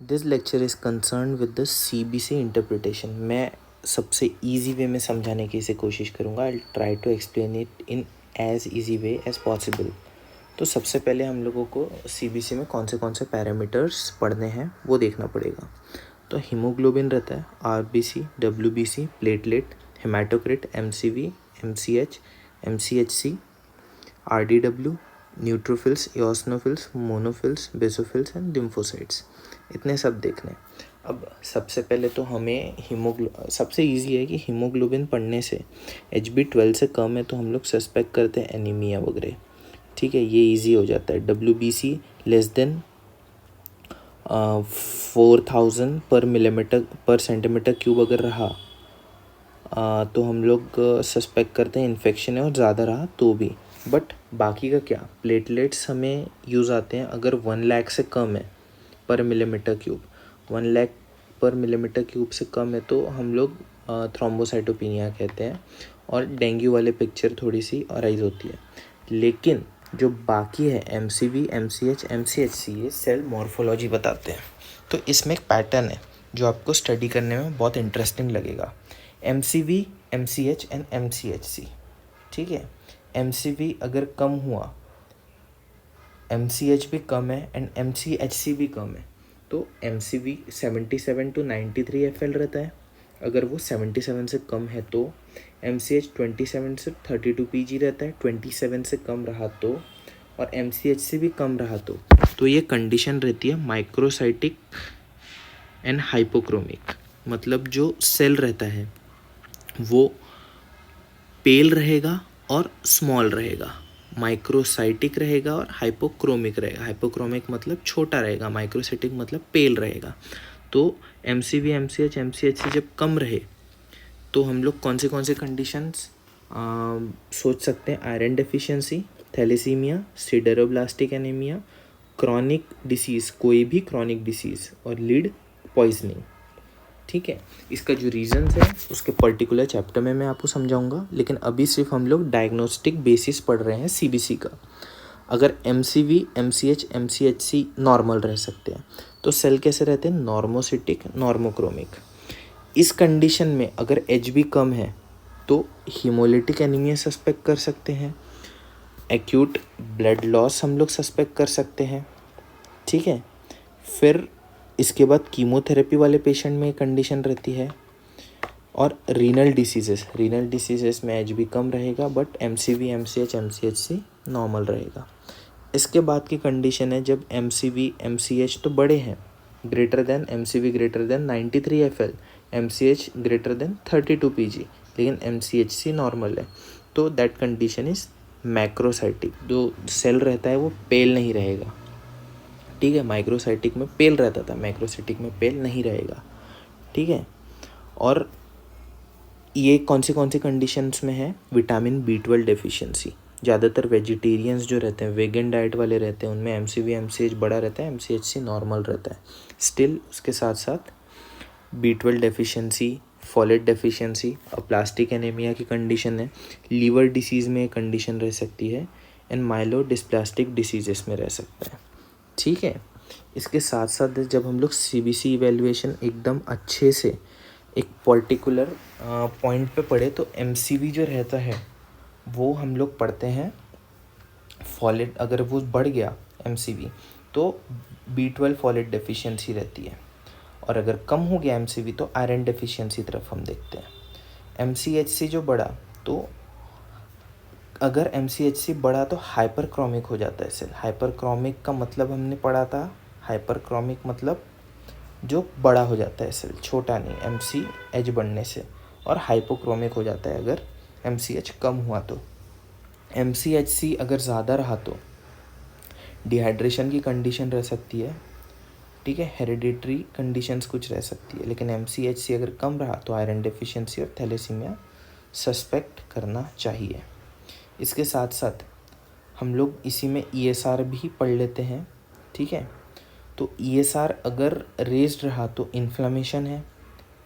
This lecture is concern with the CBC interpretation. मैं सबसे easy way में समझाने की इसे कोशिश करूँगा। I try to explain it in as easy way as possible. तो सबसे पहले हम लोगों को CBC में कौन से पैरामीटर्स पढ़ने हैं वो देखना पड़ेगा। तो हीमोग्लोबिन रहता है, RBC, WBC, platelet, haematocrit, MCV, MCH, MCHC, RDW, neutrophils, eosinophils, monophils, basophils and lymphocytes, इतने सब देखने। अब सबसे पहले तो हमें सबसे इजी है कि हीमोग्लोबिन पढ़ने से HB12 से कम है तो हम लोग सस्पेक्ट करते हैं एनीमिया वगैरह। ठीक है, ये इजी हो जाता है। WBC लेस देन 4000 पर मिलीमीटर पर सेंटीमीटर क्यूब अगर रहा तो हम लोग सस्पेक्ट करते हैं इन्फेक्शन है, और ज़्यादा रहा तो भी। बट बाकी का क्या, प्लेटलेट्स हमें यूज़ आते हैं अगर 1 लाख से कम है पर मिलीमीटर क्यूब। 1 लाख पर मिलीमीटर क्यूब से कम है तो हम लोग थ्रोम्बोसाइटोपिनिया कहते हैं, और डेंगू वाले पिक्चर थोड़ी सी अराइज होती है। लेकिन जो बाकी है MCV, MCH, MCHC, ये सेल मॉर्फोलॉजी बताते हैं। तो इसमें एक पैटर्न है जो आपको स्टडी करने में बहुत इंटरेस्टिंग लगेगा। MCV, MCH and MCHC। ठीक है, MCV अगर कम हुआ, MCH भी कम है एंड MCHC भी कम है, तो MCV 77 to 93 FL रहता है। अगर वो 77 से कम है तो MCH 27 से 32 PG रहता है। 27 से कम रहा तो, और MCHC भी कम रहा तो ये कंडीशन रहती है माइक्रोसाइटिक एंड हाइपोक्रोमिक। मतलब जो सेल रहता है वो पेल रहेगा और स्मॉल रहेगा, माइक्रोसाइटिक रहेगा और हाइपोक्रोमिक रहेगा। हाइपोक्रोमिक मतलब छोटा रहेगा, माइक्रोसाइटिक मतलब पेल रहेगा। तो MCV, MCH, MCHC जब कम रहे तो हम लोग कौन से कंडीशंस सोच सकते हैं। Iron deficiency, thalassaemia, sideroblastic anaemia, chronic disease, कोई भी क्रॉनिक डिसीज़, और लीड पॉइजनिंग। ठीक है, इसका जो रीजंस है उसके पर्टिकुलर चैप्टर में मैं आपको समझाऊंगा, लेकिन अभी सिर्फ हम लोग डायग्नोस्टिक बेसिस पढ़ रहे हैं CBC का। अगर MCV, MCH, MCHC नॉर्मल रह सकते हैं तो सेल कैसे रहते हैं, नॉर्मोसिटिक, नॉर्मोक्रोमिक। इस कंडीशन में अगर HB कम है तो हीमोलिटिक एनीमिया सस्पेक्ट कर सकते हैं, एक्यूट ब्लड लॉस हम लोग सस्पेक्ट कर सकते हैं। ठीक है, फिर इसके बाद कीमोथेरेपी वाले पेशेंट में कंडीशन रहती है, और रीनल डिसीजेस में HB कम रहेगा but MCV, MCH, MCHC normal रहेगा। इसके बाद की कंडीशन है जब MCV, MCH तो बड़े हैं, greater than MCV greater than 93 FL, MCH greater than 32 PG, लेकिन MCHC नॉर्मल है, तो दैट कंडीशन इज़ मैक्रोसाइटिक। जो सेल रहता है वो पेल नहीं रहेगा। ठीक है, माइक्रोसाइटिक में पेल रहता था, मैक्रोसाइटिक में पेल नहीं रहेगा। ठीक है, और ये कौन सी कंडीशंस में है, विटामिन B12 डेफिशिएंसी। ज़्यादातर वेजिटेरियंस जो रहते हैं, वेगन डाइट वाले रहते हैं, उनमें MCV, MCH बड़ा रहता है, MCHC नॉर्मल रहता है। स्टिल उसके साथ साथ B12 deficiency, folate deficiency, plastic anaemia की कंडीशन है, लीवर डिसीज़ में कंडीशन रह सकती है, एंड माइलोडिस्प्लास्टिक डिसीजेस में रह सकता है। ठीक है, इसके साथ साथ जब हम लोग CBC इवेल्युएशन एकदम अच्छे से एक पर्टिकुलर पॉइंट पे पढ़े तो MCV जो रहता है वो हम लोग पढ़ते हैं फॉलेट, अगर वो बढ़ गया MCV तो B12 फॉलेट डेफिशिएंसी रहती है, और अगर कम हो गया MCV तो आयरन डेफिशिएंसी तरफ हम देखते हैं। MCHC जो बढ़ा तो अगर MCHC बढ़ा तो हाइपरक्रोमिक हो जाता है सेल। हाइपरक्रोमिक का मतलब हमने पढ़ा था, हाइपरक्रोमिक मतलब जो बड़ा हो जाता है सेल, छोटा नहीं, MCH बढ़ने से, और हाइपोक्रोमिक हो जाता है अगर MCH कम हुआ तो। MCHC अगर ज़्यादा रहा तो डिहाइड्रेशन की कंडीशन रह सकती है। ठीक है, हेरिडिटरी कंडीशंस कुछ रह सकती है, लेकिन MCHC अगर कम रहा तो आयरन डेफिशिएंसी और थैलेसीमिया सस्पेक्ट करना चाहिए। इसके साथ साथ हम लोग इसी में ESR भी पढ़ लेते हैं। ठीक है, तो ESR अगर रेज्ड रहा तो इन्फ्लामेशन है,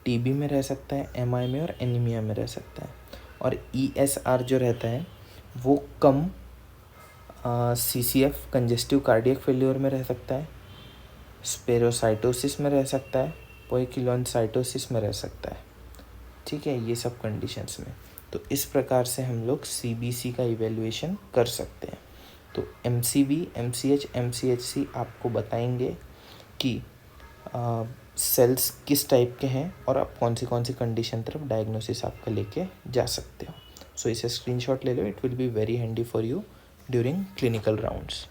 TB में रह सकता है, MI में और एनीमिया में रह सकता है, और ESR जो रहता है वो कम CCF कंजेस्टिव कार्डियक फेल्योर में रह सकता है, स्पेरोसाइटोसिस में रह सकता है, पोइकिलोनसाइटोसिस में रह सकता है। ठीक है, ये सब कंडीशंस में। तो इस प्रकार से हम लोग CBC का इवेल्युएशन कर सकते हैं। तो MCV, MCH, MCHC आपको बताएंगे कि सेल्स किस टाइप के हैं और आप कौन सी कंडीशन तरफ डायग्नोसिस आपका लेके जा सकते हो। सो इसे स्क्रीनशॉट ले लो, it will be very handy for you during clinical rounds.